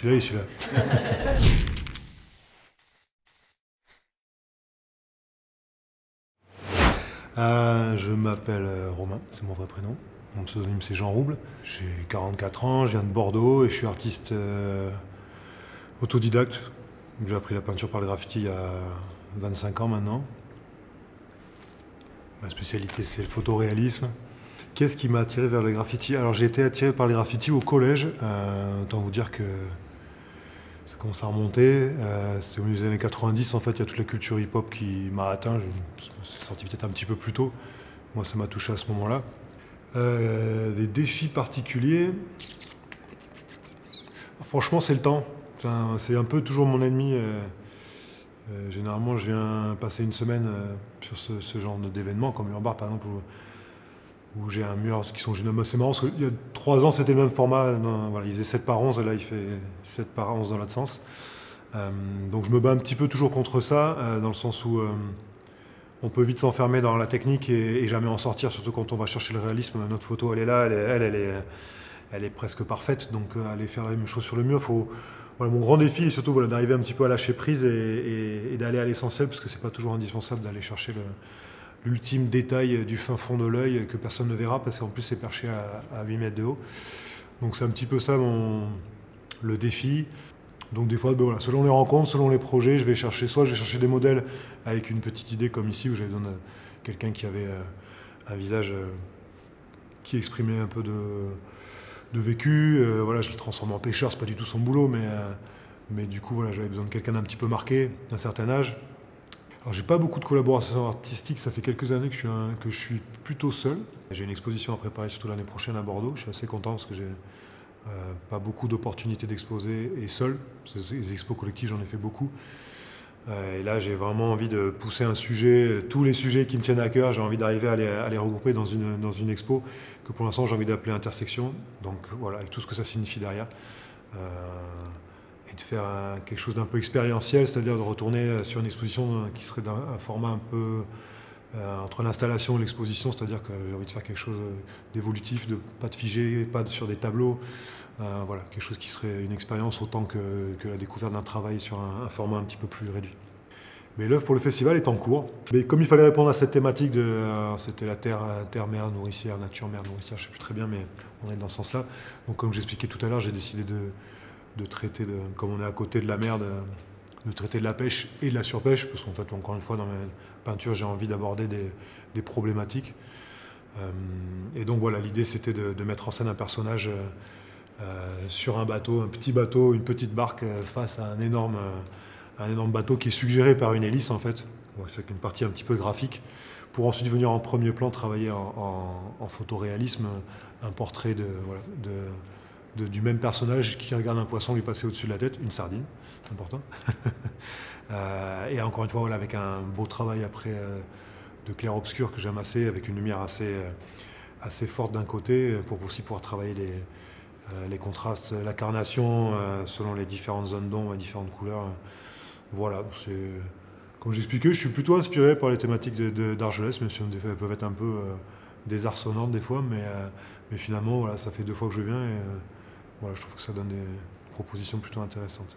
celui-là et celui-là. Je m'appelle Romain, c'est mon vrai prénom. Mon pseudonyme c'est Jean Rouble. J'ai 44 ans, je viens de Bordeaux et je suis artiste autodidacte. J'ai appris la peinture par le graffiti il y a 25 ans maintenant. Ma spécialité c'est le photoréalisme. Qu'est-ce qui m'a attiré vers le graffiti? Alors j'ai été attiré par le graffiti au collège. Autant vous dire que ça commence à remonter. C'était au milieu des années 90. En fait, il y a toute la culture hip-hop qui m'a atteint. C'est sorti peut-être un petit peu plus tôt. Moi, ça m'a touché à ce moment-là. Des défis particuliers. Franchement, c'est le temps. C'est un peu toujours mon ennemi. Généralement, je viens passer une semaine sur ce genre d'événements, comme Urbar par exemple, où j'ai un mur qui sont génomes assez marrants. Parce qu'il y a 3 ans, c'était le même format. Voilà, il faisait 7 par 11 et là, il fait 7 par 11 dans l'autre sens. Donc je me bats un petit peu toujours contre ça, dans le sens où on peut vite s'enfermer dans la technique et jamais en sortir, surtout quand on va chercher le réalisme. Notre photo, elle est là, elle est presque parfaite. Donc aller faire la même chose sur le mur, voilà, mon grand défi est surtout voilà, d'arriver un petit peu à lâcher prise et d'aller à l'essentiel, parce que c'est pas toujours indispensable d'aller chercher l'ultime détail du fin fond de l'œil que personne ne verra, parce qu'en plus c'est perché à 8 mètres de haut. Donc c'est un petit peu ça le défi. Donc des fois, voilà, selon les rencontres, selon les projets, je vais chercher des modèles avec une petite idée comme ici, où j'avais besoin de quelqu'un qui avait un visage qui exprimait un peu de vécu. Voilà, je le transforme en pêcheur, c'est pas du tout son boulot, mais du coup voilà, j'avais besoin de quelqu'un d'un petit peu marqué, d'un certain âge. Alors j'ai pas beaucoup de collaborations artistiques, ça fait quelques années que je suis plutôt seul. J'ai une exposition à préparer surtout l'année prochaine à Bordeaux, je suis assez content parce que j'ai pas beaucoup d'opportunités d'exposer et seul. Les expos collectives, j'en ai fait beaucoup. Et là, j'ai vraiment envie de pousser un sujet, tous les sujets qui me tiennent à cœur, j'ai envie d'arriver à les regrouper dans une expo que pour l'instant j'ai envie d'appeler Intersection. Donc voilà, avec tout ce que ça signifie derrière. Et de faire quelque chose d'un peu expérientiel, c'est-à-dire de retourner sur une exposition qui serait d'un format un peu entre l'installation et l'exposition, c'est-à-dire que j'ai envie de faire quelque chose d'évolutif, pas de figé, pas sur des tableaux. Voilà, quelque chose qui serait une expérience autant que la découverte d'un travail sur un format un petit peu plus réduit. Mais l'œuvre pour le festival est en cours. Mais comme il fallait répondre à cette thématique c'était la terre-mer nourricière, nature-mer nourricière, je ne sais plus très bien, mais on est dans ce sens-là. Donc comme j'expliquais tout à l'heure, j'ai décidé de traiter, comme on est à côté de la mer, de traiter de la pêche et de la surpêche, parce qu'en fait, encore une fois, dans ma peinture, j'ai envie d'aborder des problématiques. Et donc voilà, l'idée c'était de mettre en scène un personnage sur un bateau, un petit bateau, une petite barque face à un énorme bateau qui est suggéré par une hélice en fait. Ouais, c'est une partie un petit peu graphique, pour ensuite venir en premier plan travailler en photoréalisme, un portrait du même personnage qui regarde un poisson lui passer au-dessus de la tête, une sardine, c'est important. Et encore une fois, voilà, avec un beau travail après de clair-obscur que j'aime assez, avec une lumière assez forte d'un côté, pour aussi pouvoir travailler les contrastes, la carnation selon les différentes zones d'ombre et différentes couleurs. Voilà, comme j'expliquais, je suis plutôt inspiré par les thématiques d'Argelès, même si elles peuvent être un peu désarçonnantes des fois, mais finalement, voilà, ça fait 2 fois que je viens et voilà, je trouve que ça donne des propositions plutôt intéressantes.